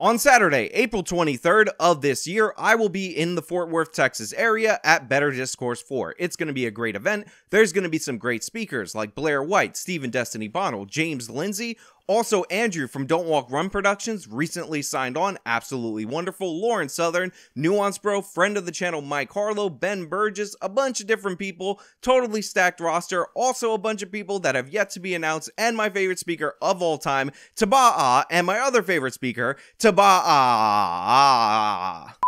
On Saturday, April 23rd of this year, I will be in the Fort Worth, Texas area at Better Discourse 4. It's going to be a great event. There's going to be some great speakers like Blair White, Stephen Destiny Bonnell, James Lindsay. Also, Andrew from Don't Walk Run Productions recently signed on, absolutely wonderful. Lauren Southern, Nuance Bro, friend of the channel Mike Harlow, Ben Burgess, a bunch of different people, totally stacked roster. Also a bunch of people that have yet to be announced, and my favorite speaker of all time, Taba'a, and my other favorite speaker, Taba'a.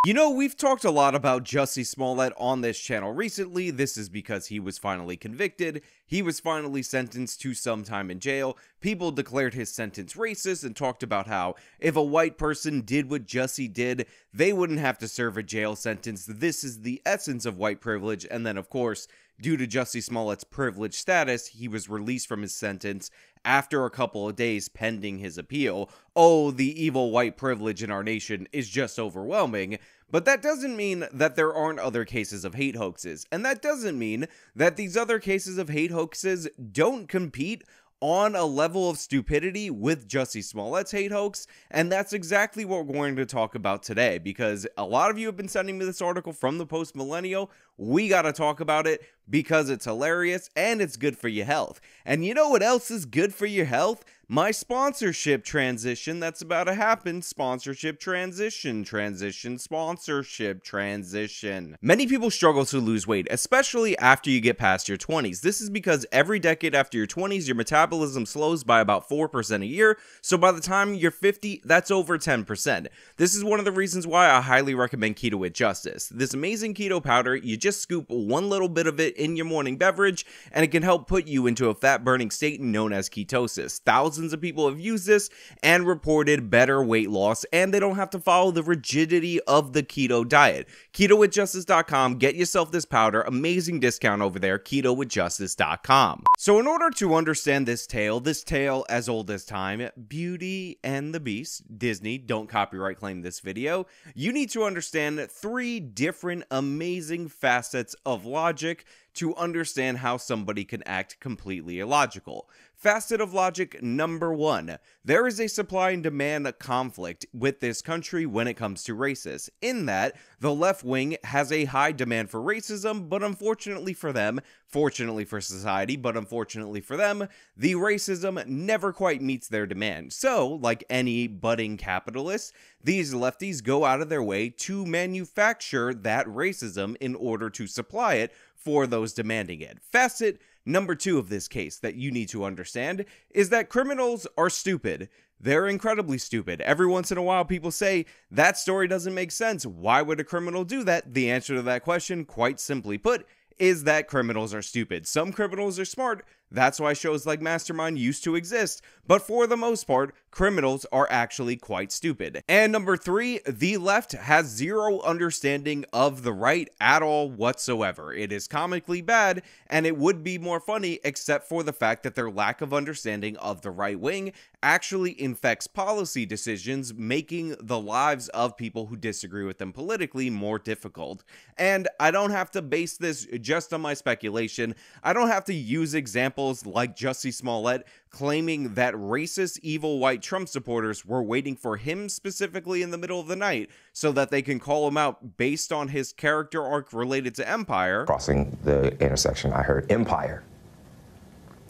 You know, we've talked a lot about Jussie Smollett on this channel recently. This is because he was finally convicted. He was finally sentenced to some time in jail. People declared his sentence racist and talked about how if a white person did what Jussie did, they wouldn't have to serve a jail sentence. This is the essence of white privilege. And then, of course, due to Jussie Smollett's privileged status, he was released from his sentence after a couple of days pending his appeal. Oh, the evil white privilege in our nation is just overwhelming. But that doesn't mean that there aren't other cases of hate hoaxes. And that doesn't mean that these other cases of hate hoaxes don't compete on a level of stupidity with Jussie Smollett's hate hoax, and that's exactly what we're going to talk about today, because a lot of you have been sending me this article from the Post Millennial. We gotta talk about it because it's hilarious and it's good for your health. And you know what else is good for your health? My sponsorship transition that's about to happen. Sponsorship transition. Sponsorship transition. Many people struggle to lose weight, especially after you get past your 20s. This is because every decade after your 20s, your metabolism slows by about 4% a year. So by the time you're 50, that's over 10%. This is one of the reasons why I highly recommend Keto with Justice. This amazing keto powder, you just scoop one little bit of it in your morning beverage, and it can help put you into a fat-burning state known as ketosis. Thousands of people have used this and reported better weight loss, and they don't have to follow the rigidity of the keto diet. KetoWithJustice.com, get yourself this powder, amazing discount over there, KetoWithJustice.com. So in order to understand this tale as old as time, Beauty and the Beast, Disney, don't copyright claim this video, you need to understand 3 different amazing facets of logic to understand how somebody can act completely illogical. Facet of logic number 1. There is a supply and demand conflict with this country when it comes to racists, in that the left wing has a high demand for racism, but unfortunately for them, fortunately for society, but unfortunately for them, the racism never quite meets their demand. So, like any budding capitalist, these lefties go out of their way to manufacture that racism in order to supply it for those demanding it. Facet number 2 of this case that you need to understand is that criminals are stupid. They're incredibly stupid. Every once in a while, people say, that story doesn't make sense. Why would a criminal do that? The answer to that question, quite simply put, is that criminals are stupid. Some criminals are smart. That's why shows like Mastermind used to exist. But for the most part, criminals are actually quite stupid. And number 3, the left has zero understanding of the right at all whatsoever. It is comically bad, and it would be more funny except for the fact that their lack of understanding of the right wing actually infects policy decisions, making the lives of people who disagree with them politically more difficult. And I don't have to base this just on my speculation. I don't have to use examples like Jussie Smollett claiming that racist, evil white Trump supporters were waiting for him specifically in the middle of the night so that they can call him out based on his character arc related to Empire. Crossing the intersection, I heard Empire.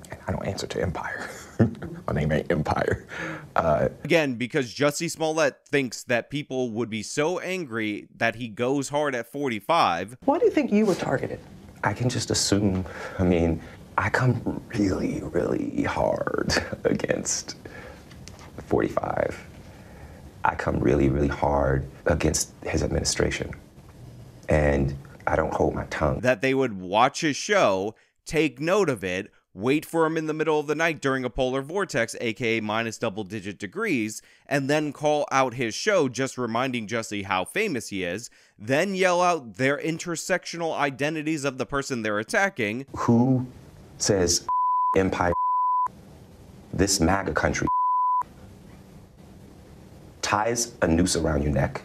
And I don't answer to Empire. My name ain't Empire. Again, because Jussie Smollett thinks that people would be so angry that he goes hard at 45. Why do you think you were targeted? I can just assume, I mean, I come really, really hard against 45. I come really, really hard against his administration. And I don't hold my tongue. That they would watch his show, take note of it, wait for him in the middle of the night during a polar vortex, aka minus double-digit degrees, and then call out his show, just reminding Jussie how famous he is, then yell out their intersectional identities of the person they're attacking. Who says Empire, this MAGA country, ties a noose around your neck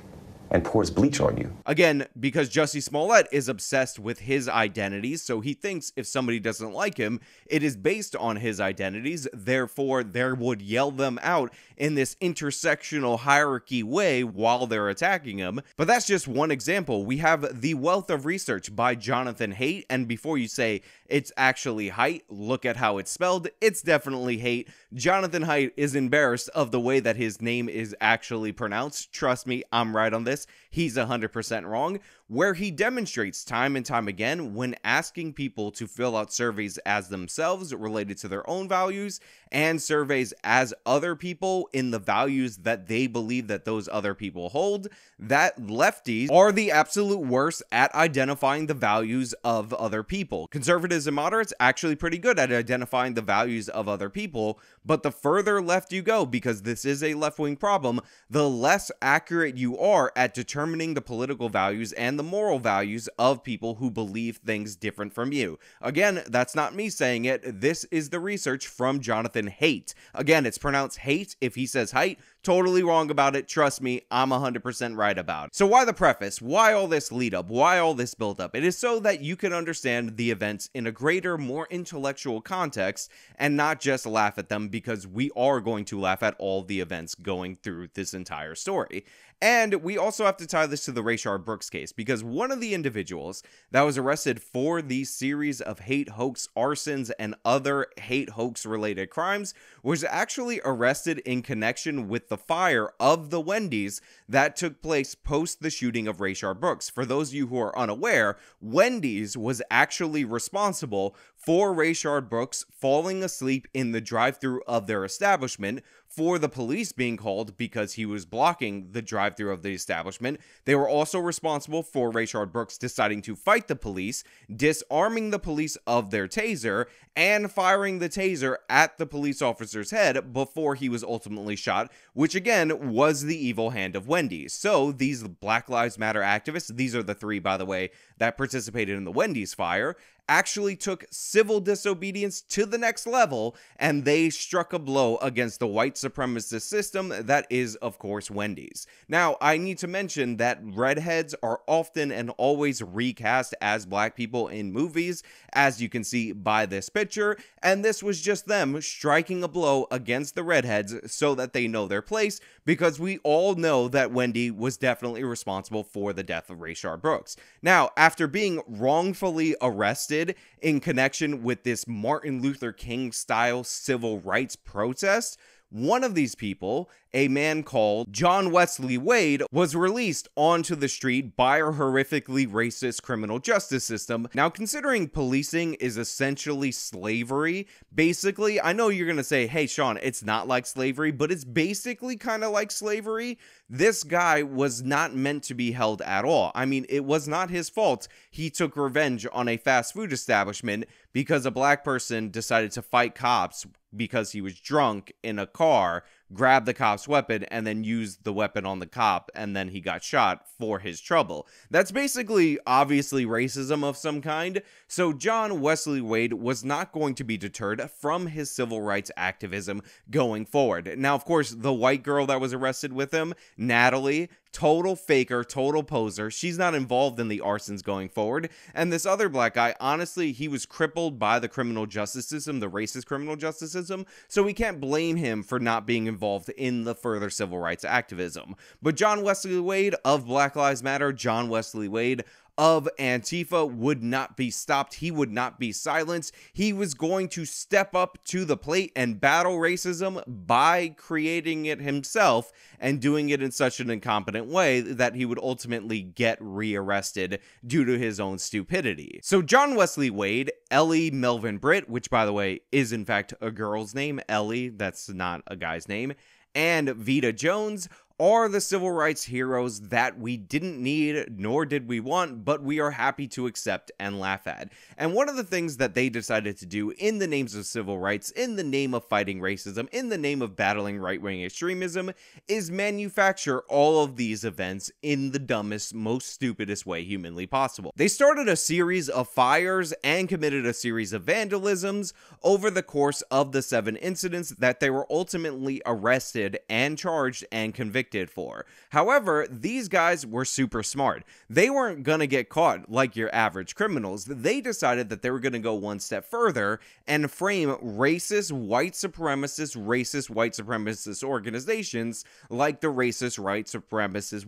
and pours bleach on you. Again, because Jussie Smollett is obsessed with his identities, so he thinks if somebody doesn't like him, it is based on his identities, therefore there would yell them out in this intersectional hierarchy way while they're attacking him. But that's just one example. We have The Wealth of Research by Jonathan Haidt, and before you say it's actually Haidt, look at how it's spelled, it's definitely Haidt. Jonathan Haidt is embarrassed of the way that his name is actually pronounced. Trust me, I'm right on this. He's 100% wrong, where he demonstrates time and time again when asking people to fill out surveys as themselves related to their own values and surveys as other people in the values that they believe that those other people hold, that lefties are the absolute worst at identifying the values of other people. Conservatives and moderates actually pretty good at identifying the values of other people, but the further left you go, because this is a left-wing problem, the less accurate you are at determining the political values and the moral values of people who believe things different from you. Again, that's not me saying it. This is the research from Jonathan Haidt. Again, it's pronounced hate. If he says height, totally wrong about it. Trust me, I'm 100% right about it. So why the preface? Why all this lead up? Why all this build up? It is so that you can understand the events in a greater, more intellectual context and not just laugh at them, because we are going to laugh at all the events going through this entire story. And we also have to tie this to the Rayshard Brooks case, because one of the individuals that was arrested for the series of hate hoax arsons and other hate hoax related crimes was actually arrested in connection with the fire of the Wendy's that took place post the shooting of Rayshard Brooks. For those of you who are unaware, Wendy's was actually responsible for Rayshard Brooks falling asleep in the drive-thru of their establishment, for the police being called because he was blocking the drive-thru of the establishment. They were also responsible for Rayshard Brooks deciding to fight the police, disarming the police of their taser, and firing the taser at the police officer's head before he was ultimately shot, which again was the evil hand of Wendy's. So these Black Lives Matter activists, these are the three, by the way, that participated in the Wendy's fire, actually took civil disobedience to the next level, and they struck a blow against the white supremacist system that is, of course, Wendy's. Now, I need to mention that redheads are often and always recast as black people in movies, as you can see by this picture, and this was just them striking a blow against the redheads so that they know their place, because we all know that Wendy was definitely responsible for the death of Rayshard Brooks. Now, after being wrongfully arrested in connection with this Martin Luther King style civil rights protest, one of these people, a man called John Wesley Wade, was released onto the street by our horrifically racist criminal justice system. Now, considering policing is essentially slavery, basically, I know you're going to say, hey, Sean, it's not like slavery, but it's basically kind of like slavery. This guy was not meant to be held at all. I mean, it was not his fault. He took revenge on a fast food establishment because a black person decided to fight cops because he was drunk in a car, grabbed the cop's weapon, and then used the weapon on the cop, and then he got shot for his trouble. That's basically, obviously, racism of some kind. So John Wesley Wade was not going to be deterred from his civil rights activism going forward. Now, of course, the white girl that was arrested with him, Natalie, total faker, total poser. She's not involved in the arsons going forward. And this other black guy, honestly, he was crippled by the criminal justice system, the racist criminal justice system, so we can't blame him for not being involved in the further civil rights activism. But John Wesley Wade of Black Lives Matter, John Wesley Wade of Antifa would not be stopped. He would not be silenced. He was going to step up to the plate and battle racism by creating it himself and doing it in such an incompetent way that he would ultimately get rearrested due to his own stupidity. So John Wesley Wade, Ellie Melvin Britt, which by the way is in fact a girl's name, Ellie, that's not a guy's name, and Vita Jones are the civil rights heroes that we didn't need nor did we want, but we are happy to accept and laugh at. And one of the things that they decided to do in the names of civil rights, in the name of fighting racism, in the name of battling right-wing extremism, is manufacture all of these events in the dumbest, most stupidest way humanly possible. They started a series of fires and committed a series of vandalisms over the course of the 7 incidents that they were ultimately arrested and charged and convicted convicted for. However, these guys were super smart. They weren't gonna get caught like your average criminals. They decided that they were gonna go one step further and frame racist white supremacist organizations like the racist white supremacist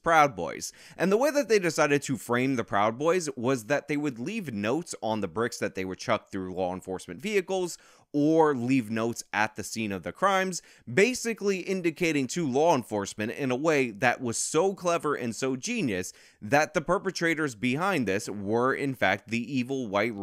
Proud Boys. And the way that they decided to frame the Proud Boys was that they would leave notes on the bricks that they were chucked through law enforcement vehicles, or leave notes at the scene of the crimes, basically indicating to law enforcement in a way that was so clever and so genius that the perpetrators behind this were in fact the evil white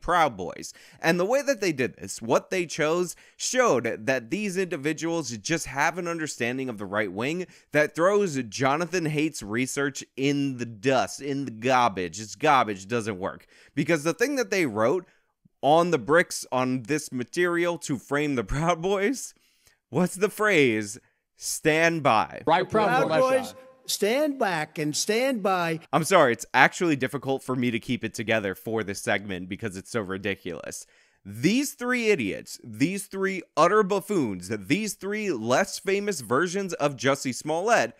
Proud Boys. And the way that they did this, what they chose, showed that these individuals just have an understanding of the right wing that throws Jonathan Haidt's research in the dust, in the garbage. It's garbage, doesn't work. Because the thing that they wrote on the bricks on this material to frame the Proud Boys, what's the phrase? Stand by. Right, Proud Boys, stand back and stand by. I'm sorry, it's actually difficult for me to keep it together for this segment because it's so ridiculous. These three idiots, these three utter buffoons, these three less famous versions of Jussie Smollett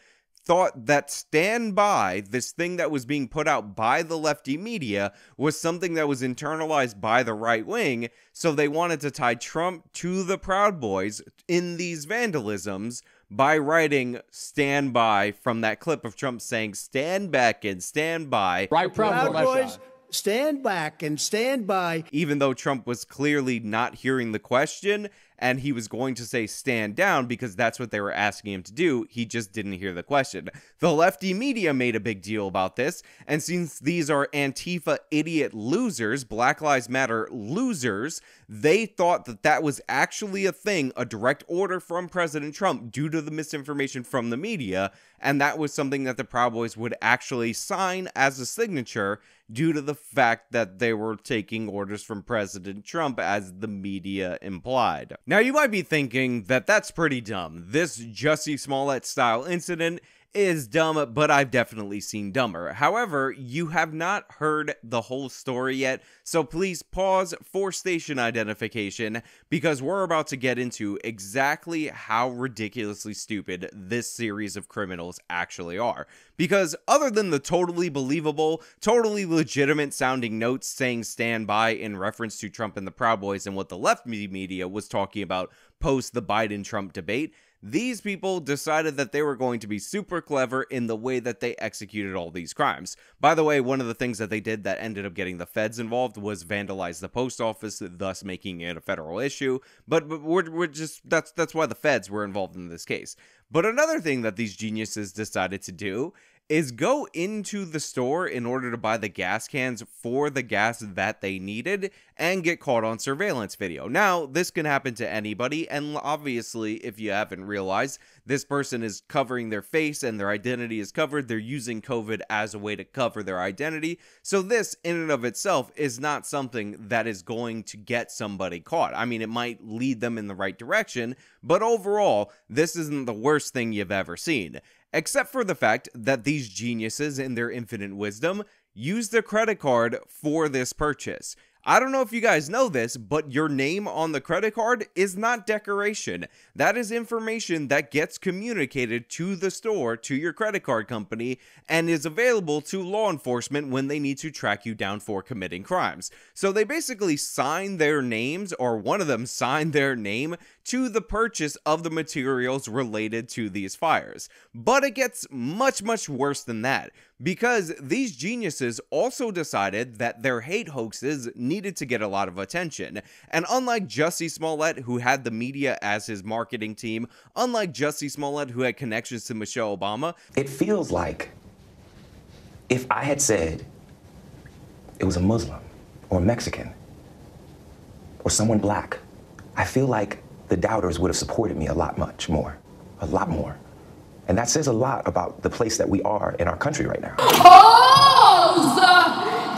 thought that stand by, this thing that was being put out by the lefty media, was something that was internalized by the right wing, so they wanted to tie Trump to the Proud Boys in these vandalisms by writing stand by from that clip of Trump saying stand back and stand by. Right, Proud Boys, stand back and stand by. Even though Trump was clearly not hearing the question and he was going to say stand down because that's what they were asking him to do, he just didn't hear the question. The lefty media made a big deal about this, and since these are Antifa idiot losers, Black Lives Matter losers, they thought that that was actually a thing, a direct order from President Trump due to the misinformation from the media, and that was something that the Proud Boys would actually sign as a signature due to the fact that they were taking orders from President Trump, as the media implied. Now, you might be thinking that that's pretty dumb. This Jussie Smollett style incident is dumb, but I've definitely seen dumber. However, you have not heard the whole story yet, so please pause for station identification, because we're about to get into exactly how ridiculously stupid this series of criminals actually are. Because other than the totally believable, totally legitimate sounding notes saying stand by in reference to Trump and the Proud Boys and what the left media was talking about post the Biden-Trump debate, these people decided that they were going to be super clever in the way that they executed all these crimes. By the way, one of the things that they did that ended up getting the feds involved was vandalize the post office, thus making it a federal issue. But we're just, that's why the feds were involved in this case. But another thing that these geniuses decided to do is go into the store in order to buy the gas cans for the gas that they needed and get caught on surveillance video. Now, this can happen to anybody, and obviously, if you haven't realized, this person is covering their face and their identity is covered. They're using COVID as a way to cover their identity. So this, in and of itself, is not something that is going to get somebody caught. I mean, it might lead them in the right direction, but overall, this isn't the worst thing you've ever seen. Except for the fact that these geniuses, in their infinite wisdom, used a credit card for this purchase. I don't know if you guys know this, but your name on the credit card is not decoration. That is information that gets communicated to the store, to your credit card company, and is available to law enforcement when they need to track you down for committing crimes. So they basically sign their names, or one of them signed their name, to the purchase of the materials related to these fires. But it gets much, much worse than that, because these geniuses also decided that their hate hoaxes needed to get a lot of attention. And unlike Jussie Smollett, who had the media as his marketing team, unlike Jussie Smollett, who had connections to Michelle Obama, it feels like if I had said it was a Muslim or Mexican or someone black, I feel like the doubters would have supported me a lot more. And that says a lot about the place that we are in our country right now.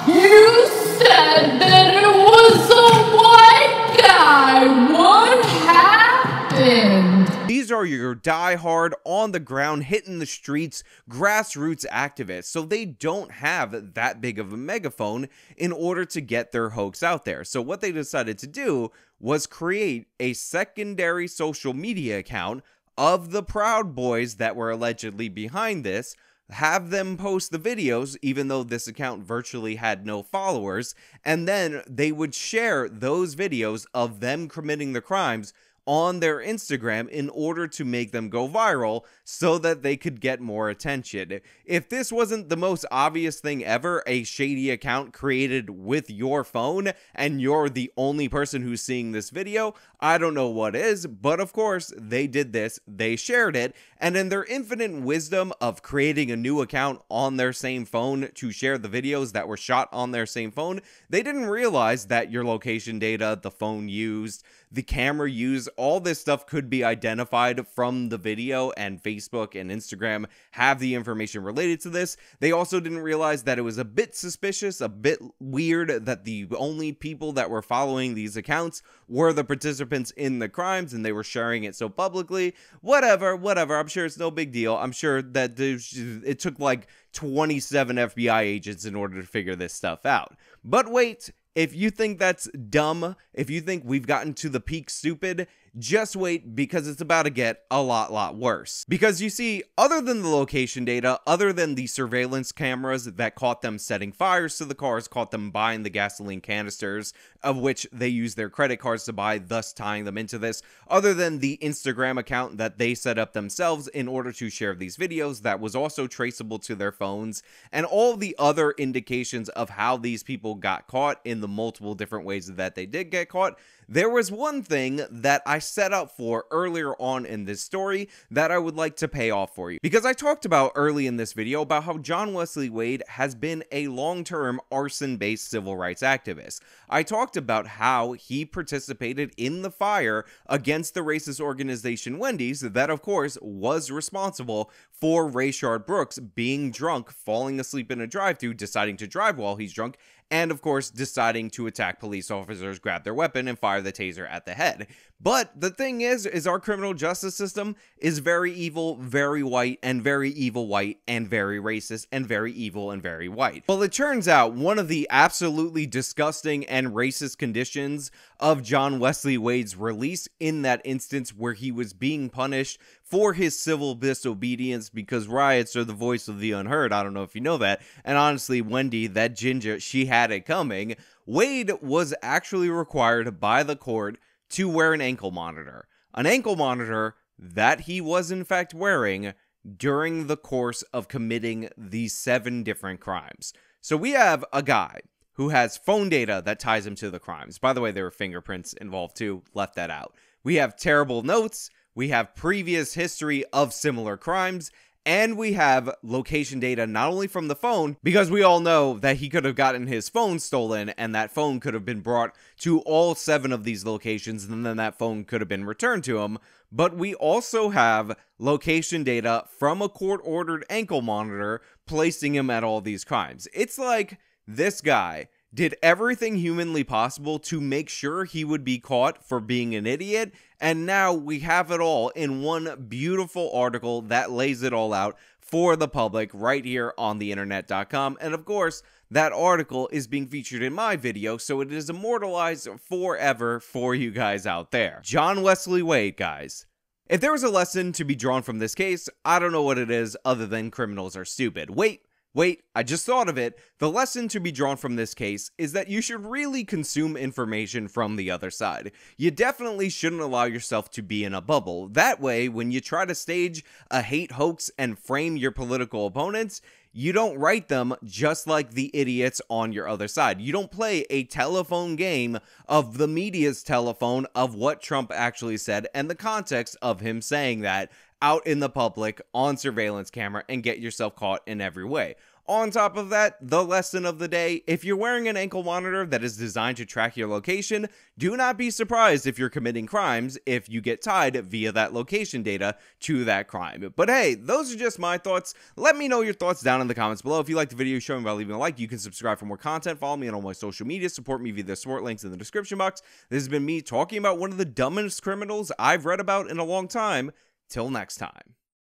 You said that it was a white guy. What happened? These are your die-hard, on-the-ground, hitting-the-streets, grassroots activists, so they don't have that big of a megaphone in order to get their hoax out there. So what they decided to do was create a secondary social media account of the Proud Boys that were allegedly behind this, have them post the videos, even though this account virtually had no followers, and then they would share those videos of them committing the crimes on their Instagram in order to make them go viral so that they could get more attention. If this wasn't the most obvious thing ever, a shady account created with your phone, and you're the only person who's seeing this video, I don't know what is, but of course they did this, they shared it, and in their infinite wisdom of creating a new account on their same phone to share the videos that were shot on their same phone, they didn't realize that your location data, the phone used, the camera used, all this stuff could be identified from the video, and Facebook and Instagram have the information related to this. They also didn't realize that it was a bit suspicious, a bit weird that the only people that were following these accounts were the participants in the crimes, and they were sharing it so publicly. Whatever. I'm sure it's no big deal. I'm sure that it took like 27 FBI agents in order to figure this stuff out. But wait, if you think that's dumb, if you think we've gotten to the peak stupid, just wait, because it's about to get a lot worse. Because you see, other than the location data, other than the surveillance cameras that caught them setting fires to the cars, caught them buying the gasoline canisters, of which they used their credit cards to buy, thus tying them into this, other than the Instagram account that they set up themselves in order to share these videos that was also traceable to their phones, and all the other indications of how these people got caught in the multiple different ways that they did get caught, there was one thing that I set up for earlier on in this story that I would like to pay off for you. Because I talked about early in this video about how John Wesley Wade has been a long-term arson-based civil rights activist. I talked about how he participated in the fire against the racist organization Wendy's that, of course, was responsible for Rayshard Brooks being drunk, falling asleep in a drive-thru, deciding to drive while he's drunk, and of course deciding to attack police officers, grab their weapon, and fire the taser at the head. But the thing is our criminal justice system is very evil, very white, and very evil white, and very racist, and very evil, and very white. Well, it turns out one of the absolutely disgusting and racist conditions of John Wesley Wade's release in that instance where he was being punished for his civil disobedience, because riots are the voice of the unheard. I don't know if you know that. And honestly, Wendy, that ginger, she had it coming. Wade was actually required by the court to wear an ankle monitor. An ankle monitor that he was in fact wearing during the course of committing these 7 different crimes. So we have a guy who has phone data that ties him to the crimes. By the way, there were fingerprints involved too. Left that out. We have terrible notes. We have previous history of similar crimes. And we have location data not only from the phone, because we all know that he could have gotten his phone stolen and that phone could have been brought to all 7 of these locations, and then that phone could have been returned to him. But we also have location data from a court-ordered ankle monitor placing him at all these crimes. It's like this guy did everything humanly possible to make sure he would be caught for being an idiot, and now we have it all in one beautiful article that lays it all out for the public right here on theinternet.com. And of course, that article is being featured in my video, so it is immortalized forever for you guys out there. John Wesley Wade, guys. If there was a lesson to be drawn from this case, I don't know what it is other than criminals are stupid. Wait, I just thought of it. The lesson to be drawn from this case is that you should really consume information from the other side. You definitely shouldn't allow yourself to be in a bubble. That way, when you try to stage a hate hoax and frame your political opponents, you don't write them just like the idiots on your other side. You don't play a telephone game of the media's telephone of what Trump actually said and the context of him saying that out in the public on surveillance camera and get yourself caught in every way. On top of that, the lesson of the day, if you're wearing an ankle monitor that is designed to track your location, do not be surprised if you're committing crimes if you get tied via that location data to that crime. But hey, those are just my thoughts. Let me know your thoughts down in the comments below. If you liked the video, show me by leaving a like. You can subscribe for more content. Follow me on all my social media. Support me via the support links in the description box. This has been me talking about one of the dumbest criminals I've read about in a long time. Till next time.